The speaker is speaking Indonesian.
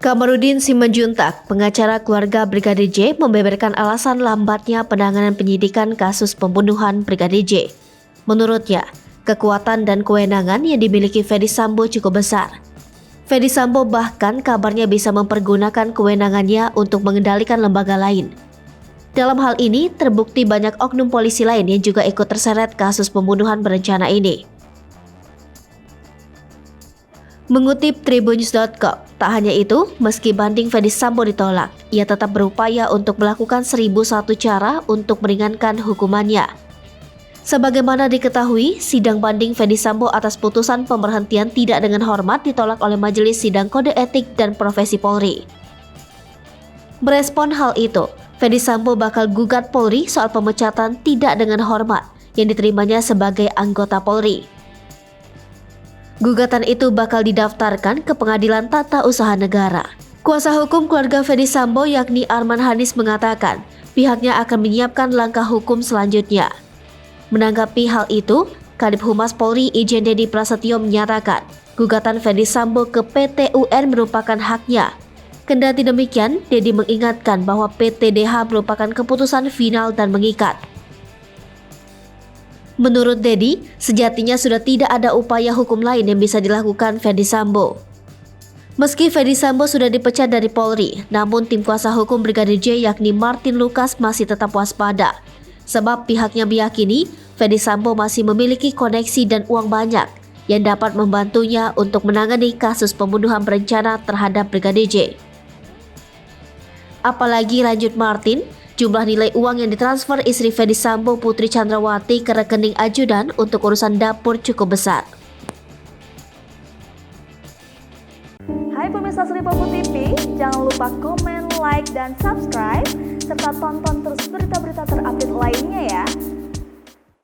Kamarudin Simanjuntak, pengacara keluarga Brigadir J, membeberkan alasan lambatnya penanganan penyidikan kasus pembunuhan Brigadir J. Menurutnya, kekuatan dan kewenangan yang dimiliki Ferdy Sambo cukup besar. Ferdy Sambo bahkan kabarnya bisa mempergunakan kewenangannya untuk mengendalikan lembaga lain. Dalam hal ini, terbukti banyak oknum polisi lain yang juga ikut terseret kasus pembunuhan berencana ini. Mengutip Tribunnews.com, tak hanya itu, meski banding Ferdy Sambo ditolak, ia tetap berupaya untuk melakukan 1001 cara untuk meringankan hukumannya. Sebagaimana diketahui, sidang banding Ferdy Sambo atas putusan pemberhentian tidak dengan hormat ditolak oleh Majelis Sidang Kode Etik dan Profesi Polri. Merespon hal itu, Ferdy Sambo bakal gugat Polri soal pemecatan tidak dengan hormat yang diterimanya sebagai anggota Polri. Gugatan itu bakal didaftarkan ke Pengadilan Tata Usaha Negara. Kuasa hukum keluarga Ferdy Sambo yakni Arman Hanis mengatakan pihaknya akan menyiapkan langkah hukum selanjutnya. Menanggapi hal itu, Kadif Humas Polri Irjen Dedi Prasetyo menyatakan gugatan Ferdy Sambo ke PT UN merupakan haknya. Kendati demikian, Dedi mengingatkan bahwa PTDH merupakan keputusan final dan mengikat. Menurut Dedi, sejatinya sudah tidak ada upaya hukum lain yang bisa dilakukan Ferdy Sambo. Meski Ferdy Sambo sudah dipecat dari Polri, namun tim kuasa hukum Brigadir J yakni Martin Lucas masih tetap waspada. Sebab pihaknya meyakini Ferdy Sambo masih memiliki koneksi dan uang banyak yang dapat membantunya untuk menangani kasus pembunuhan berencana terhadap Brigadir J. Apalagi lanjut Martin, jumlah nilai uang yang ditransfer istri Ferdy Sambo Putri Chandrawati ke rekening ajudan untuk urusan dapur cukup besar. Hai pemirsa Sri Popo TV, jangan lupa komen, like, dan subscribe, serta tonton terus berita-berita terupdate